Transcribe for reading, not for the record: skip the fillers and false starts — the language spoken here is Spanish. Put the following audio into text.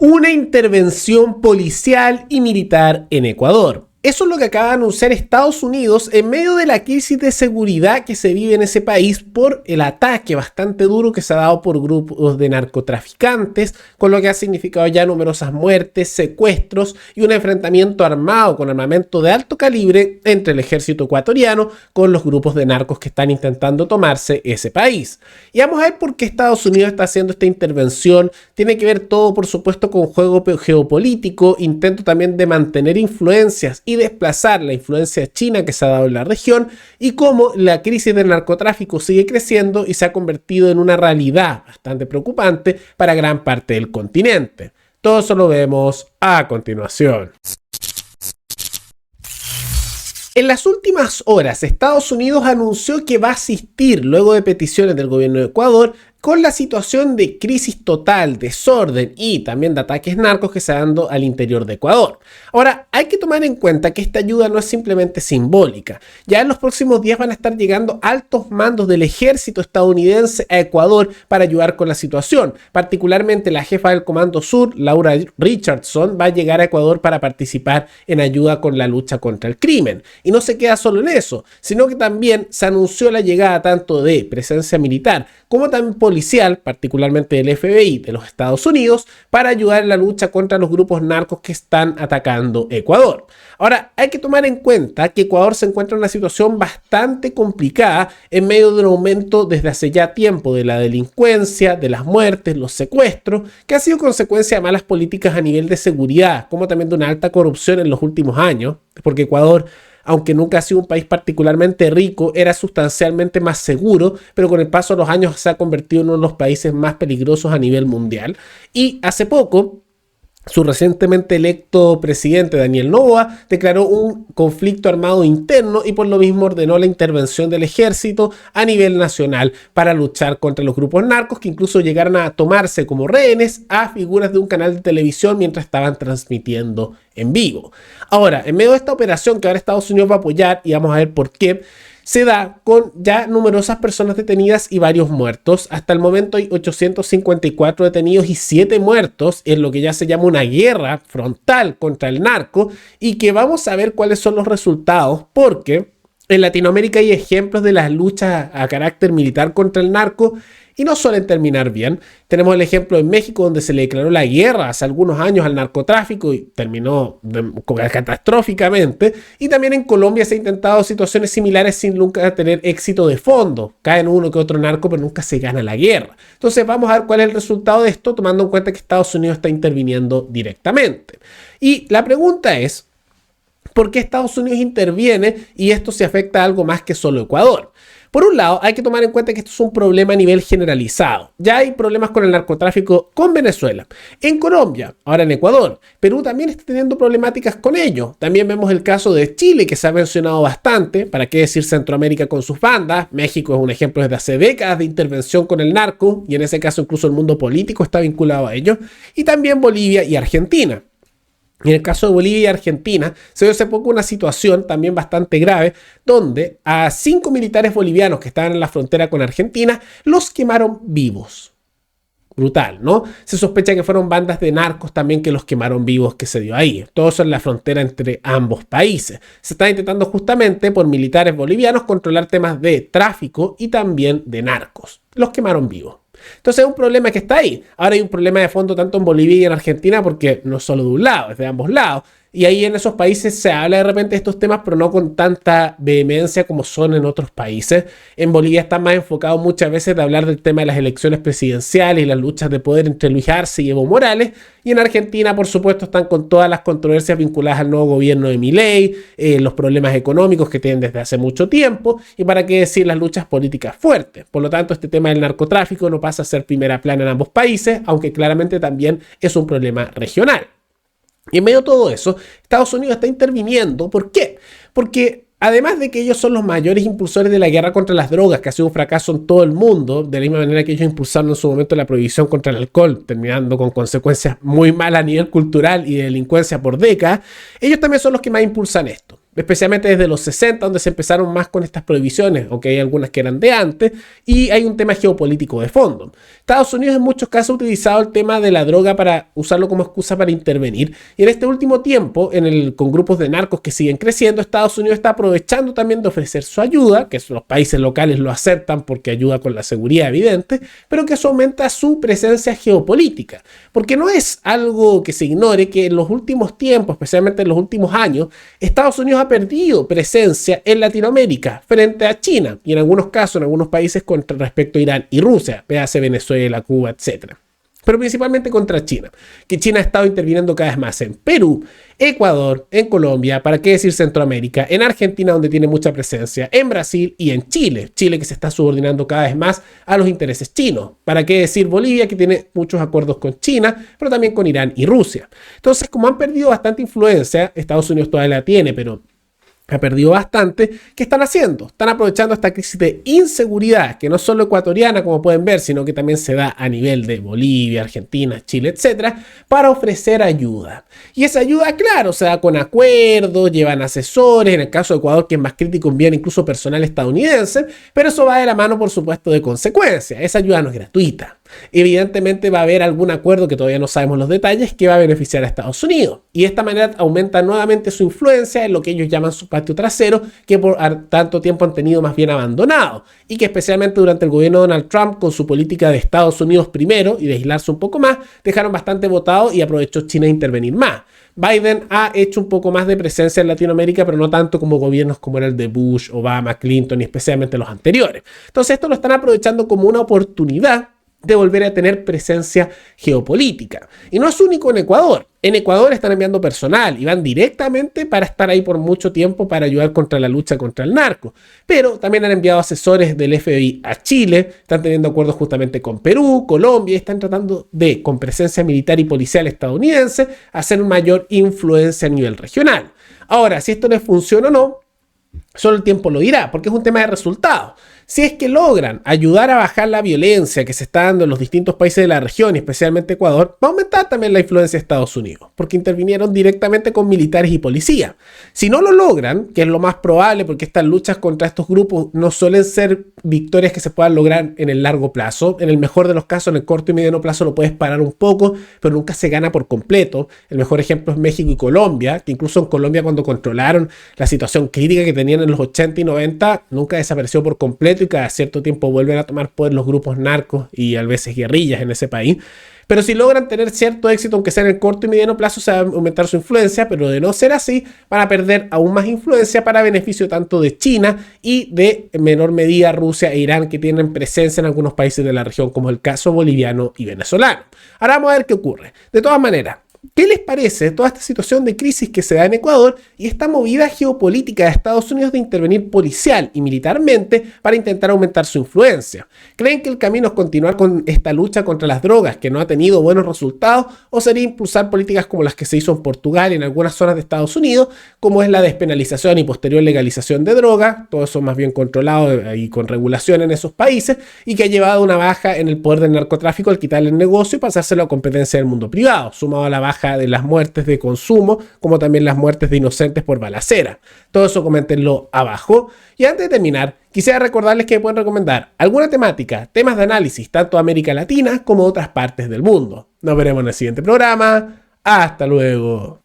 Una intervención policial y militar en Ecuador. Eso es lo que acaba de anunciar Estados Unidos en medio de la crisis de seguridad que se vive en ese país por el ataque bastante duro que se ha dado por grupos de narcotraficantes, con lo que ha significado ya numerosas muertes, secuestros y un enfrentamiento armado con armamento de alto calibre entre el ejército ecuatoriano con los grupos de narcos que están intentando tomarse ese país. Y vamos a ver por qué Estados Unidos está haciendo esta intervención. Tiene que ver todo, por supuesto, con juego geopolítico, intento también de mantener influencias y desplazar la influencia china que se ha dado en la región, y cómo la crisis del narcotráfico sigue creciendo y se ha convertido en una realidad bastante preocupante para gran parte del continente. Todo eso lo vemos a continuación. En las últimas horas, Estados Unidos anunció que va a asistir, luego de peticiones del gobierno de Ecuador, con la situación de crisis total, desorden y también de ataques narcos que se están dando al interior de Ecuador. Ahora, hay que tomar en cuenta que esta ayuda no es simplemente simbólica. Ya en los próximos días van a estar llegando altos mandos del ejército estadounidense a Ecuador para ayudar con la situación. Particularmente la jefa del Comando Sur, Laura Richardson, va a llegar a Ecuador para participar en ayuda con la lucha contra el crimen. Y no se queda solo en eso, sino que también se anunció la llegada tanto de presencia militar como también policial, particularmente del FBI de los Estados Unidos, para ayudar en la lucha contra los grupos narcos que están atacando Ecuador. Ahora, hay que tomar en cuenta que Ecuador se encuentra en una situación bastante complicada en medio de un aumento desde hace ya tiempo de la delincuencia, de las muertes, los secuestros, que ha sido consecuencia de malas políticas a nivel de seguridad, como también de una alta corrupción en los últimos años, porque Ecuador, aunque nunca ha sido un país particularmente rico, era sustancialmente más seguro, pero con el paso de los años se ha convertido en uno de los países más peligrosos a nivel mundial. Y hace poco, su recientemente electo presidente Daniel Noboa declaró un conflicto armado interno y por lo mismo ordenó la intervención del ejército a nivel nacional para luchar contra los grupos narcos, que incluso llegaron a tomarse como rehenes a figuras de un canal de televisión mientras estaban transmitiendo en vivo. Ahora, en medio de esta operación que ahora Estados Unidos va a apoyar, y vamos a ver por qué, se da con ya numerosas personas detenidas y varios muertos. Hasta el momento hay 854 detenidos y 7 muertos en lo que ya se llama una guerra frontal contra el narco, y que vamos a ver cuáles son los resultados, porque en Latinoamérica hay ejemplos de las luchas a carácter militar contra el narco y no suelen terminar bien. Tenemos el ejemplo en México, donde se le declaró la guerra hace algunos años al narcotráfico y terminó catastróficamente. Y también en Colombia se han intentado situaciones similares sin nunca tener éxito de fondo. Caen uno que otro narco, pero nunca se gana la guerra. Entonces vamos a ver cuál es el resultado de esto, tomando en cuenta que Estados Unidos está interviniendo directamente. Y la pregunta es, ¿por qué Estados Unidos interviene y esto se afecta a algo más que solo Ecuador? Por un lado, hay que tomar en cuenta que esto es un problema a nivel generalizado. Ya hay problemas con el narcotráfico con Venezuela, en Colombia, ahora en Ecuador. Perú también está teniendo problemáticas con ello. También vemos el caso de Chile, que se ha mencionado bastante. ¿Para qué decir Centroamérica con sus bandas? México es un ejemplo desde hace décadas de intervención con el narco, y en ese caso incluso el mundo político está vinculado a ello. Y también Bolivia y Argentina. En el caso de Bolivia y Argentina, se dio hace poco una situación también bastante grave, donde a 5 militares bolivianos que estaban en la frontera con Argentina, los quemaron vivos. Brutal, ¿no? Se sospecha que fueron bandas de narcos también que los quemaron vivos, que se dio ahí. Todo eso en la frontera entre ambos países. Se está intentando justamente por militares bolivianos controlar temas de tráfico y también de narcos. Los quemaron vivos. Entonces es un problema que está ahí. Ahora hay un problema de fondo tanto en Bolivia y en Argentina, porque no es solo de un lado, es de ambos lados. Y ahí en esos países se habla de repente de estos temas, pero no con tanta vehemencia como son en otros países. En Bolivia está más enfocado muchas veces de hablar del tema de las elecciones presidenciales y las luchas de poder entre Luis Arce y Evo Morales. Y en Argentina, por supuesto, están con todas las controversias vinculadas al nuevo gobierno de Milei, los problemas económicos que tienen desde hace mucho tiempo, y para qué decir las luchas políticas fuertes. Por lo tanto, este tema del narcotráfico no pasa a ser primera plana en ambos países, aunque claramente también es un problema regional. Y en medio de todo eso, Estados Unidos está interviniendo. ¿Por qué? Porque además de que ellos son los mayores impulsores de la guerra contra las drogas, que ha sido un fracaso en todo el mundo, de la misma manera que ellos impulsaron en su momento la prohibición contra el alcohol, terminando con consecuencias muy malas a nivel cultural y de delincuencia por décadas, ellos también son los que más impulsan esto. especialmente desde los 60, donde se empezaron más con estas prohibiciones, aunque hay algunas que eran de antes, y hay un tema geopolítico de fondo. Estados Unidos en muchos casos ha utilizado el tema de la droga para usarlo como excusa para intervenir, y en este último tiempo, con grupos de narcos que siguen creciendo, Estados Unidos está aprovechando también de ofrecer su ayuda, que los países locales lo aceptan porque ayuda con la seguridad evidente, pero que eso aumenta su presencia geopolítica, porque no es algo que se ignore que en los últimos tiempos, especialmente en los últimos años, Estados Unidos ha perdido presencia en Latinoamérica frente a China y en algunos casos, en algunos países con respecto a Irán y Rusia, véase Venezuela, Cuba, etc. Pero principalmente contra China, que China ha estado interviniendo cada vez más en Perú, Ecuador, en Colombia, para qué decir Centroamérica, en Argentina donde tiene mucha presencia, en Brasil y en Chile, Chile que se está subordinando cada vez más a los intereses chinos, para qué decir Bolivia que tiene muchos acuerdos con China, pero también con Irán y Rusia. Entonces, como han perdido bastante influencia, Estados Unidos todavía la tiene, pero ha perdido bastante. ¿Qué están haciendo? Están aprovechando esta crisis de inseguridad, que no es solo ecuatoriana, como pueden ver, sino que también se da a nivel de Bolivia, Argentina, Chile, etcétera, para ofrecer ayuda. Y esa ayuda, claro, se da con acuerdos, llevan asesores, en el caso de Ecuador, que es más crítico, envían incluso personal estadounidense, pero eso va de la mano, por supuesto, de consecuencias. Esa ayuda no es gratuita. Evidentemente va a haber algún acuerdo que todavía no sabemos los detalles que va a beneficiar a Estados Unidos y de esta manera aumenta nuevamente su influencia en lo que ellos llaman su patio trasero, que por tanto tiempo han tenido más bien abandonado y que especialmente durante el gobierno de Donald Trump, con su política de Estados Unidos primero y de aislarse un poco más, dejaron bastante votado y aprovechó China a intervenir más. Biden ha hecho un poco más de presencia en Latinoamérica, pero no tanto como gobiernos como era el de Bush, Obama, Clinton y especialmente los anteriores. Entonces esto lo están aprovechando como una oportunidad de volver a tener presencia geopolítica. Y no es único en Ecuador. En Ecuador están enviando personal y van directamente para estar ahí por mucho tiempo para ayudar contra la lucha contra el narco. Pero también han enviado asesores del FBI a Chile, están teniendo acuerdos justamente con Perú, Colombia, y están tratando de, con presencia militar y policial estadounidense, hacer mayor influencia a nivel regional. Ahora, si esto les funciona o no, solo el tiempo lo dirá, porque es un tema de resultados. Si es que logran ayudar a bajar la violencia que se está dando en los distintos países de la región, y especialmente Ecuador, va a aumentar también la influencia de Estados Unidos, porque intervinieron directamente con militares y policía. Si no lo logran, que es lo más probable, porque estas luchas contra estos grupos no suelen ser victorias que se puedan lograr en el largo plazo, en el mejor de los casos, en el corto y mediano plazo lo puedes parar un poco, pero nunca se gana por completo. El mejor ejemplo es México y Colombia, que incluso en Colombia cuando controlaron la situación crítica que tenían en los 80 y 90, nunca desapareció por completo y cada cierto tiempo vuelven a tomar poder los grupos narcos y a veces guerrillas en ese país. Pero si logran tener cierto éxito, aunque sea en el corto y mediano plazo, se va a aumentar su influencia, pero de no ser así, van a perder aún más influencia para beneficio tanto de China y de en menor medida Rusia e Irán, que tienen presencia en algunos países de la región, como el caso boliviano y venezolano. Ahora vamos a ver qué ocurre. De todas maneras, ¿qué les parece toda esta situación de crisis que se da en Ecuador y esta movida geopolítica de Estados Unidos de intervenir policial y militarmente para intentar aumentar su influencia? ¿Creen que el camino es continuar con esta lucha contra las drogas que no ha tenido buenos resultados o sería impulsar políticas como las que se hizo en Portugal y en algunas zonas de Estados Unidos, como es la despenalización y posterior legalización de drogas, todo eso más bien controlado y con regulación en esos países, y que ha llevado a una baja en el poder del narcotráfico al quitarle el negocio y pasárselo a competencia del mundo privado, sumado a la baja de las muertes de consumo, como también las muertes de inocentes por balacera? Todo eso coméntenlo abajo. Y antes de terminar, quisiera recordarles que me pueden recomendar alguna temática, temas de análisis, tanto de América Latina como de otras partes del mundo. Nos veremos en el siguiente programa. Hasta luego.